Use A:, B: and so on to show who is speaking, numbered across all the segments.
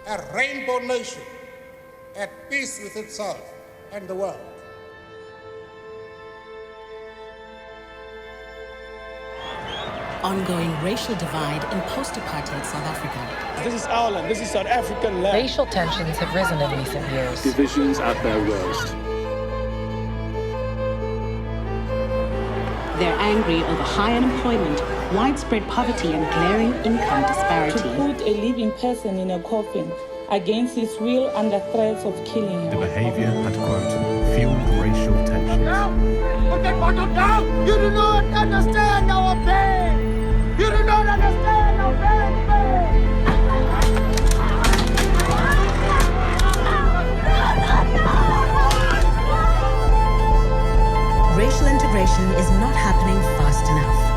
A: a rainbow nation at peace with itself and the world.
B: Ongoing racial divide in post-apartheid South Africa.
C: This is our land. This is South African land.
D: Racial tensions have risen in recent years.
E: Divisions at their worst.
F: They're angry over high unemployment, widespread poverty, and glaring income disparity.
G: To put a living person in a coffin against his will under threats of killing him.
H: The behavior had, quote, fueled racial tensions.
I: Now, put that bottle down! You do not understand our pain! You do not understand our pain!
B: Racial integration is not happening fast enough.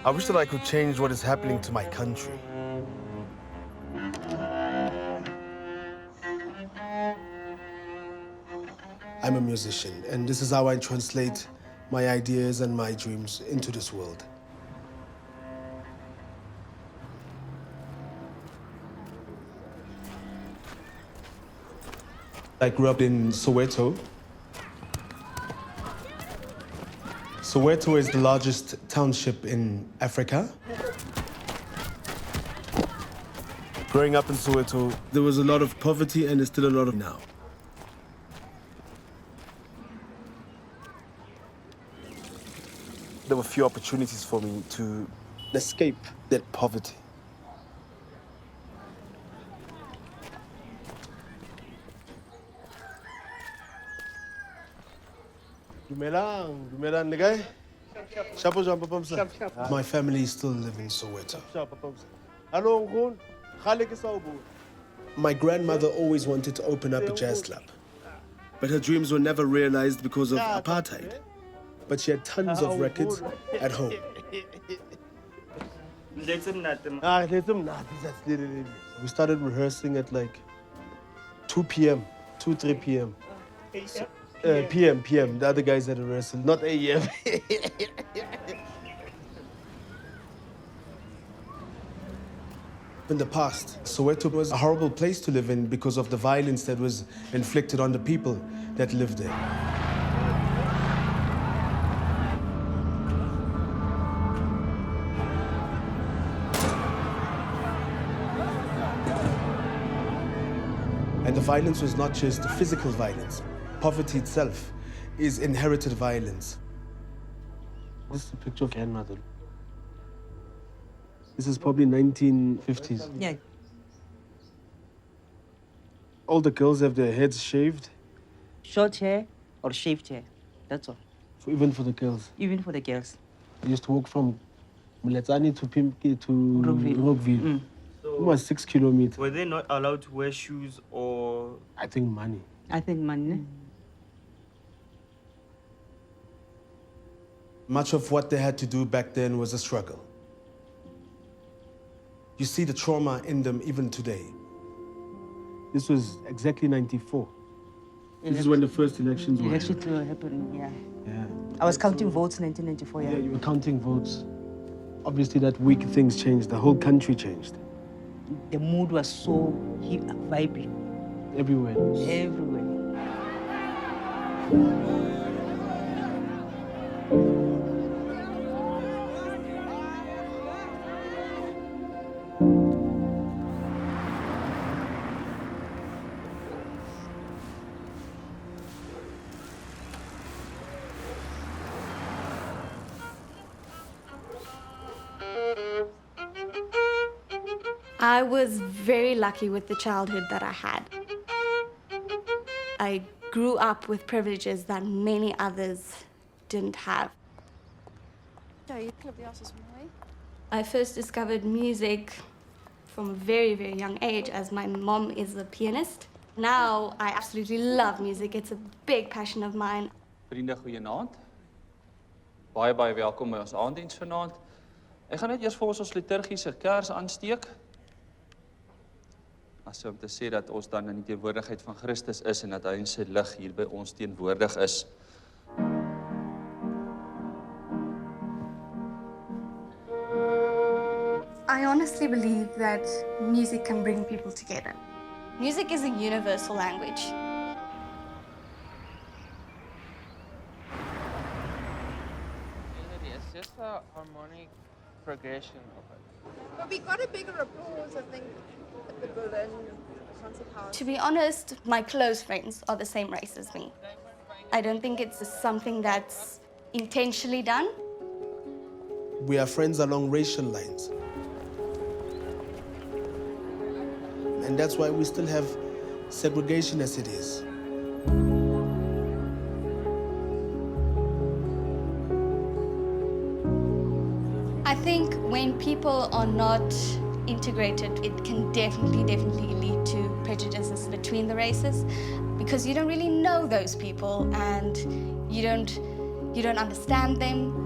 J: I wish that I could change what is happening to my country. I'm a musician, and this is how I translate my ideas and my dreams into this world. I grew up in Soweto. Soweto is the largest township in Africa. Growing up in Soweto, there was a lot of poverty and there's still a lot of now. There were few opportunities for me to escape that poverty. My family still live in Soweto. My grandmother always wanted to open up a jazz club, but her dreams were never realized because of apartheid. But she had tons of records at home. We started rehearsing at like 2 p.m., 3 p.m. PM. The other guys had a rehearsal, not AM. In the past, Soweto was a horrible place to live in because of the violence that was inflicted on the people that lived there. And the violence was not just physical violence. Poverty itself is inherited violence. This is a picture of grandmother. This is probably 1950s.
K: Yeah.
J: All the girls have their heads shaved.
K: Short hair or shaved hair. That's all.
J: Even for the girls.
K: Even for the girls.
J: I used to walk from Muletsani to Pimki to Rockville.
K: Mm.
J: It was 6 kilometers.
L: Were they not allowed to wear shoes or?
J: I think money.
K: I think money.
J: Much of what they had to do back then was a struggle. You see the trauma in them even today. This was exactly 94. This is when the first elections were.
K: Elections were happening, yeah.
J: Yeah.
K: I was counting votes in 1994, yeah.
J: Yeah, you were counting votes. Obviously, that week things changed. The whole country changed.
K: The mood was so vibrant.
J: Everywhere.
K: Everywhere.
M: I was very lucky with the childhood that I had. I grew up with privileges that many others didn't have. I first discovered music from a very, very young age, as my mom is a pianist. Now I absolutely love music. It's a big passion of mine.
N: Vriende, goeienaand. Baie welkom by ons aanddiens vanaand. Ek gaan net eers vir ons liturgiese kers aansteek. Asom te sê dat ons dan in die teenwoordigheid van Christus is en dat hy in sy lig hier by ons teenwoordig is.
M: I honestly believe that music can bring people together. Music is a universal language.
O: It's just a harmonic progression of it.
P: But we got a bigger applause, I think, at the Berlin concert house.
M: To be honest, my close friends are the same race as me. I don't think it's something that's intentionally done.
J: We are friends along racial lines. And that's why we still have segregation as it is.
M: I think when people are not integrated, it can definitely lead to prejudices between the races, because you don't really know those people and you don't understand them.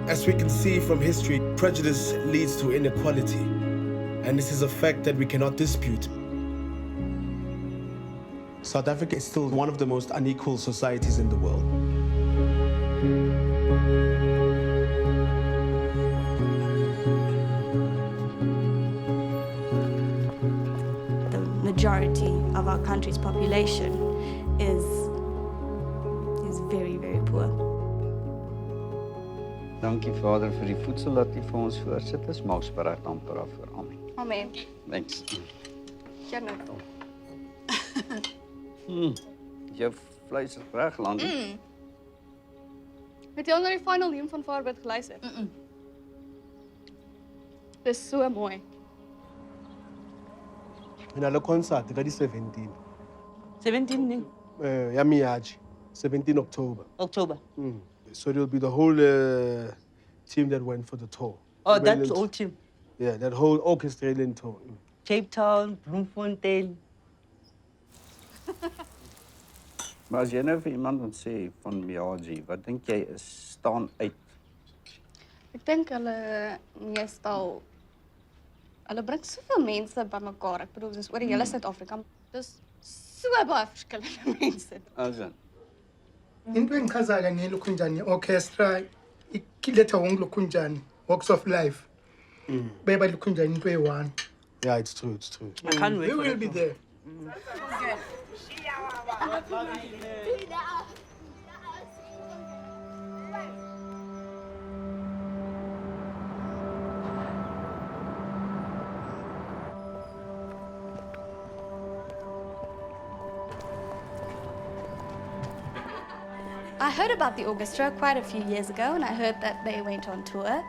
J: As we can see from history, prejudice leads to inequality, and this is a fact that we cannot dispute. South Africa is still one of the most unequal societies in the world.
M: The majority of our country's population is very, very poor.
Q: Dankie Vader vir die voedsel wat U vir ons voorsit. Is maak spreg amper af vir Amen.
M: Amen.
Q: Thanks.
M: Ja, nou toe.
Q: Jou vleis is reg land.
R: Het jy al na die final hymn van Vaarbid geluister? Dis so mooi.
J: In hulle concert, ka die 17.
K: 17 nee.
J: Ja Miyaji, 17 October.
K: October.
J: So it'll be the whole team that went for the tour.
K: Oh, that whole team?
J: Yeah, that whole orchestrated tour.
K: Cape Town, Bloemfontein.
Q: Maar as jy nou vir iemand moet sê van Miyaji, wat dink jy is staan uit?
R: Ek dink hulle meestal bring soveel mense bymekaar. Ek bedoel, dis oor die hele Suid-Afrika. Dis so baie verskillende mense.
Q: Asen.
I: Into engichazayo ngelokhu njani orchestra ikiletha wonke lokhu njani Walks of Life. Beba lokhu njani into eyi-one.
J: Yeah, it's true, it's true.
K: I can't wait.
I: We will be there.
M: I heard about the orchestra quite a few years ago, and I heard that they went on tour.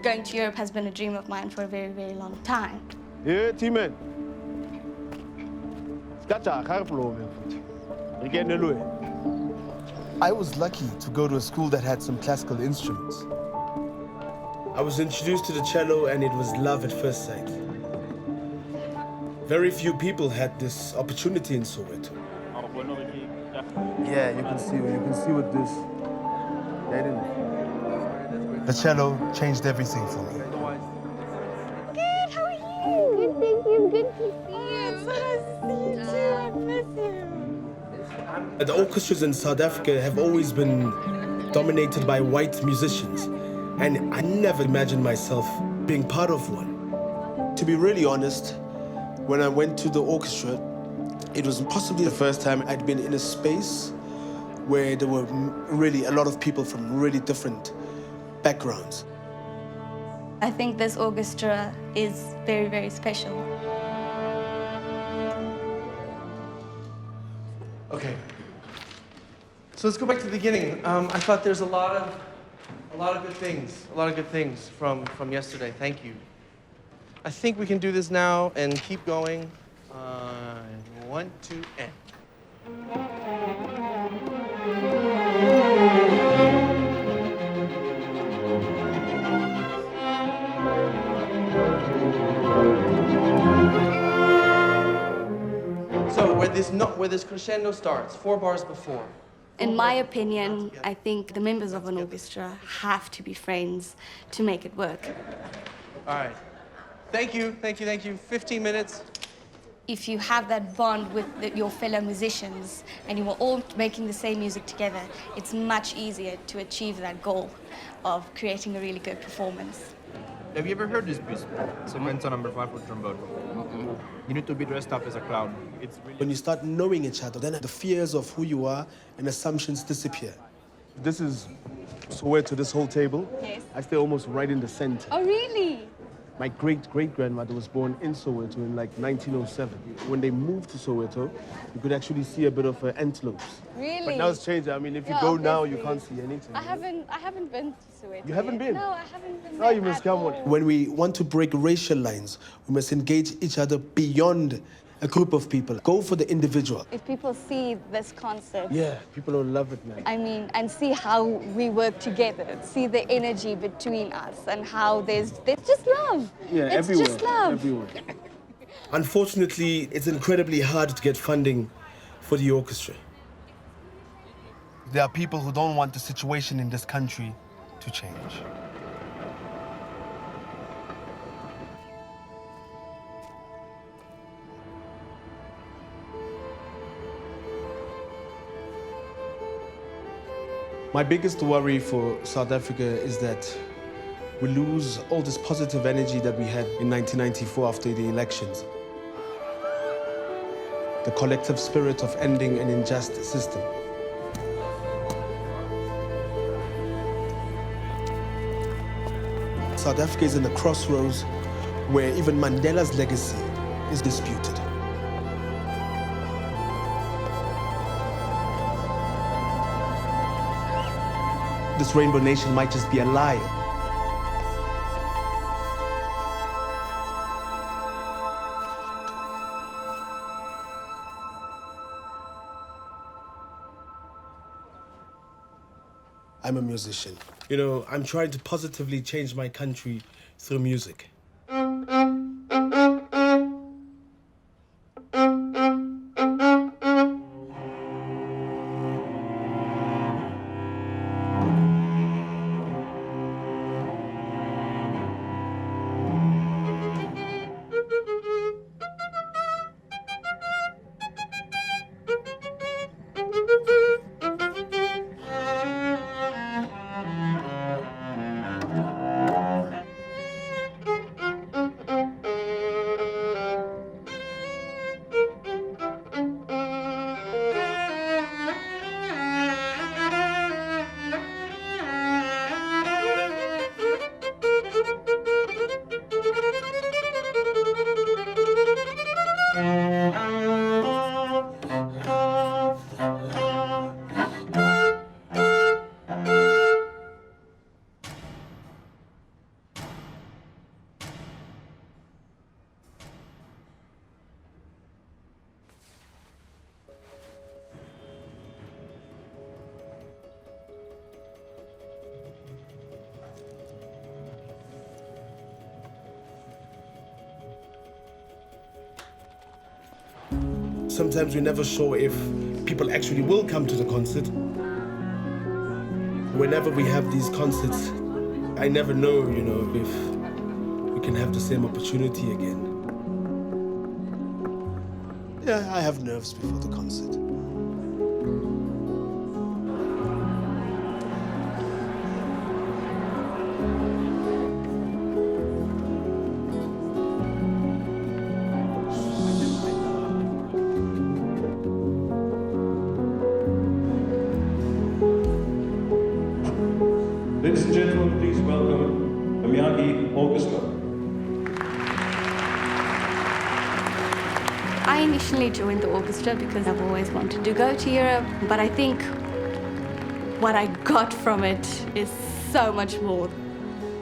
M: Going to Europe has been a dream of mine for a very, very long time.
J: Yeah, Timon. I was lucky to go to a school that had some classical instruments. I was introduced to the cello, and it was love at first sight. Very few people had this opportunity in Soweto. Yeah, you can see with this. The cello changed everything for me.
M: Good, how are you? Good, thank you. Good to see you. It's so nice to see you too. I miss you.
J: The orchestras in South Africa have always been dominated by white musicians, and I never imagined myself being part of one. To be really honest, when I went to the orchestra, it was possibly the first time I'd been in a space where there were really a lot of people from really different backgrounds.
M: I think this orchestra is very, very special.
S: Okay. So let's go back to the beginning. I thought there's a lot of good things from yesterday. Thank you. I think we can do this now and keep going. 1, 2, and. where this crescendo starts, 4 bars before.
M: In my opinion, I think the members of an orchestra have to be friends to make it work.
S: All right. Thank you, thank you, thank you. 15 minutes.
M: If you have that bond with your fellow musicians and you are all making the same music together, it's much easier to achieve that goal of creating a really good performance.
T: Have you ever heard this piece? Sequenza number 5 for trombone. You need to be dressed up as a clown. It's really...
J: When you start knowing each other, then the fears of who you are and assumptions disappear.
U: This is Soweto, this whole table.
M: Yes.
U: I stay almost right in the center.
M: Oh, really?
U: My great-great-grandmother was born in Soweto in like 1907. When they moved to Soweto, you could actually see a bit of antelopes.
M: Really?
U: But now it's changed. I mean, if you go now, you can't see anything.
M: I haven't been to Soweto.
U: You haven't been?
M: No, I haven't been.
U: Oh, you must come on.
J: When we want to break racial lines, we must engage each other beyond a group of people. Go for the individual.
R: If people see this concept,
U: Yeah, people will love it, man.
R: I mean, and see how we work together, see the energy between us and how there's just love.
U: Yeah,
R: it's
U: everywhere.
R: just love.
U: Everywhere.
J: Unfortunately, it's incredibly hard to get funding for the orchestra. There are people who don't want the situation in this country to change. My biggest worry for South Africa is that we lose all this positive energy that we had in 1994 after the elections. The collective spirit of ending an unjust system. South Africa is in a crossroads where even Mandela's legacy is disputed. This rainbow nation might just be a lie. I'm a musician. You know, I'm trying to positively change my country through music. Sometimes we're never sure if people actually will come to the concert. Whenever we have these concerts, I never know, you know, if we can have the same opportunity again. Yeah, I have nerves before the concert.
V: Ladies and gentlemen, please welcome the Dzięki Orchestra.
M: I initially joined the orchestra because I've always wanted to go to Europe, but I think what I got from it is so much more.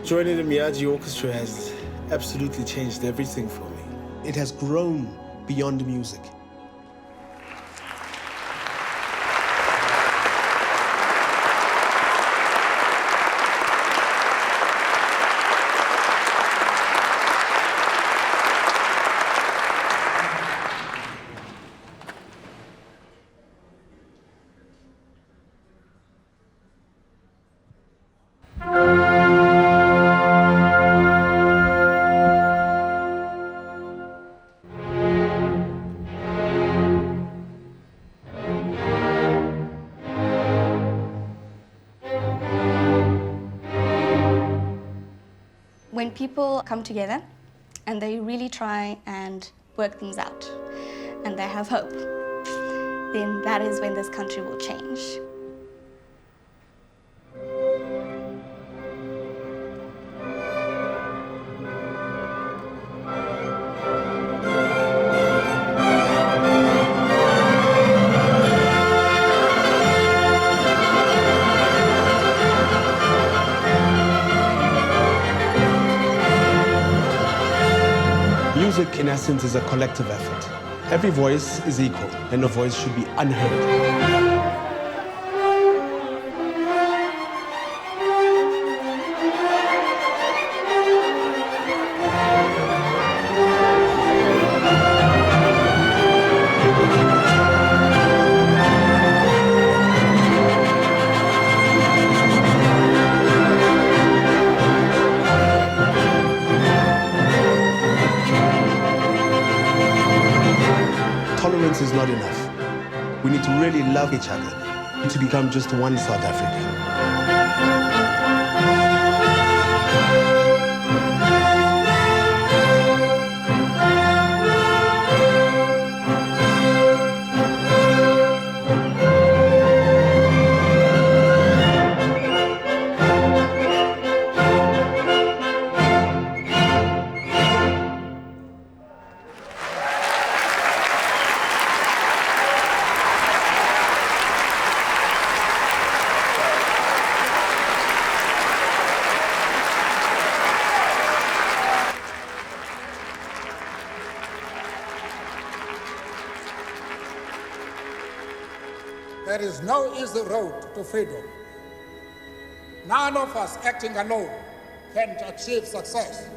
J: Joining the Dzięki Orchestra has absolutely changed everything for me. It has grown beyond music.
M: people come together and they really try and work things out and they have hope, then that is when this country will change.
J: Music, in essence, is a collective effort. Every voice is equal, and no voice should be unheard. Tolerance is not enough. We need to really love each other and to become just one South Africa.
A: There is no easy road to freedom. None of us acting alone can achieve success.